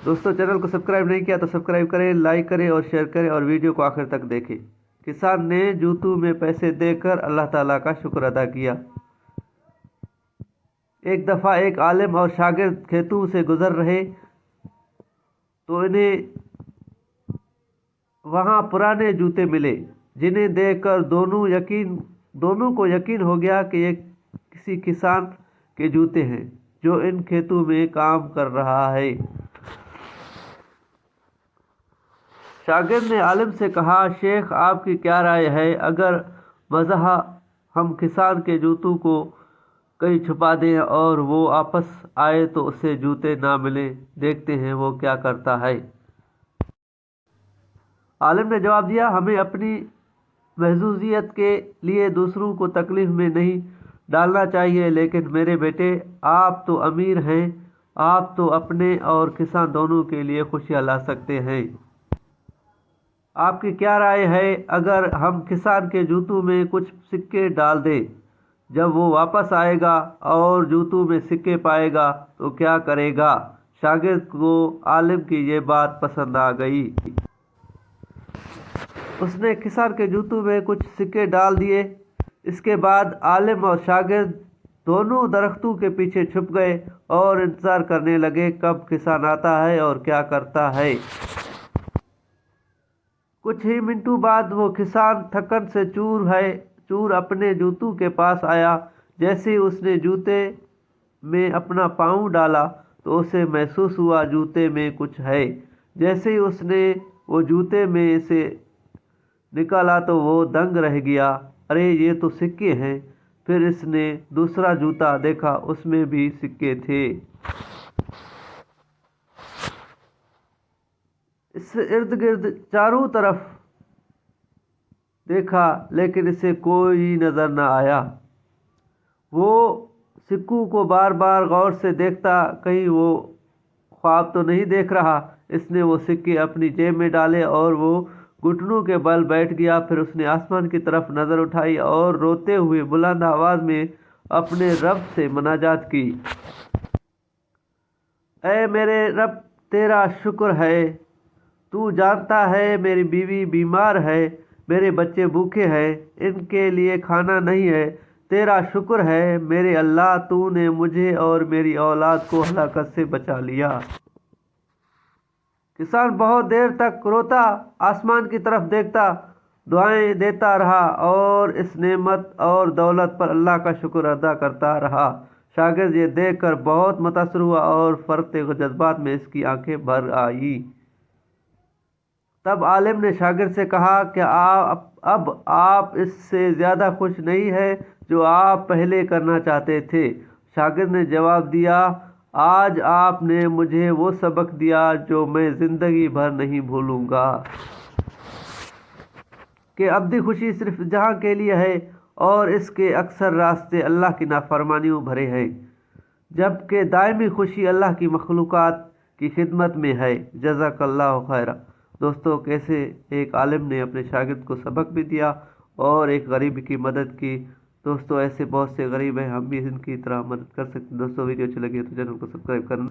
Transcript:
दोस्तों चैनल को सब्सक्राइब नहीं किया तो सब्सक्राइब करें, लाइक करें और शेयर करें और वीडियो को आखिर तक देखें। किसान ने जूतों में पैसे देकर अल्लाह ताला का शुक्र अदा किया। एक दफ़ा एक आलिम और शागिर्द खेतों से गुजर रहे तो इन्हें वहाँ पुराने जूते मिले, जिन्हें देखकर दोनों को यकीन हो गया कि ये किसी किसान के जूते हैं जो इन खेतों में काम कर रहा है। शागिर्द ने आलिम से कहा, शेख आपकी क्या राय है, अगर मज़ह हम किसान के जूतों को कहीं छुपा दें और वो वापस आए तो उसे जूते ना मिले, देखते हैं वो क्या करता है। आलिम ने जवाब दिया, हमें अपनी महजूजियत के लिए दूसरों को तकलीफ में नहीं डालना चाहिए, लेकिन मेरे बेटे आप तो अमीर हैं, आप तो अपने और किसान दोनों के लिए खुशियाँ ला सकते हैं। आपकी क्या राय है, अगर हम किसान के जूतों में कुछ सिक्के डाल दें, जब वो वापस आएगा और जूतों में सिक्के पाएगा तो क्या करेगा। शागिर्द को आलिम की ये बात पसंद आ गई। उसने किसान के जूतों में कुछ सिक्के डाल दिए। इसके बाद आलिम और शागिर्द दोनों दरख्तों के पीछे छुप गए और इंतज़ार करने लगे कब किसान आता है और क्या करता है। कुछ ही मिनटों बाद वो किसान थकन से चूर अपने जूतों के पास आया। जैसे ही उसने जूते में अपना पाँव डाला तो उसे महसूस हुआ जूते में कुछ है। जैसे ही उसने वो जूते में से निकाला तो वो दंग रह गया, अरे ये तो सिक्के हैं। फिर इसने दूसरा जूता देखा, उसमें भी सिक्के थे। इस इर्द गिर्द चारों तरफ देखा, लेकिन इसे कोई नज़र न आया। वो सिक्कों को बार बार गौर से देखता, कहीं वो ख्वाब तो नहीं देख रहा। इसने वो सिक्के अपनी जेब में डाले और वो घुटनों के बल बैठ गया। फिर उसने आसमान की तरफ नज़र उठाई और रोते हुए बुलंद आवाज़ में अपने रब से मुनाजात की, ऐ मेरे रब तेरा शुक्र है, तू जानता है मेरी बीवी बीमार है, मेरे बच्चे भूखे हैं, इनके लिए खाना नहीं है। तेरा शुक्र है मेरे अल्लाह, तूने मुझे और मेरी औलाद को हलाकत से बचा लिया। किसान बहुत देर तक रोता, आसमान की तरफ देखता, दुआएं देता रहा और इस नेमत और दौलत पर अल्लाह का शुक्र अदा करता रहा। शागिर्द ये देखकर बहुत मुतासर हुआ और फरते जज्बात में इसकी आंखें भर आई। तब आलिम ने शागिर्द से कहा, क्या अब आप इससे ज़्यादा खुश नहीं है जो आप पहले करना चाहते थे। शागिर्द ने जवाब दिया, आज आपने मुझे वो सबक दिया जो मैं ज़िंदगी भर नहीं भूलूंगा, कि अब्दी खुशी सिर्फ जहाँ के लिए है और इसके अक्सर रास्ते अल्लाह की नाफरमानियों भरे हैं, जबकि दायमी खुशी अल्लाह की मखलूक़ात की खिदमत में है। जज़ाकल्लाहु खैरा। दोस्तों, कैसे एक आलिम ने अपने शागिर्द को सबक भी दिया और एक गरीब की मदद की। दोस्तों, ऐसे बहुत से गरीब हैं, हम भी इनकी तरह मदद कर सकते हैं। दोस्तों, वीडियो अच्छी लगी तो चैनल को सब्सक्राइब करना।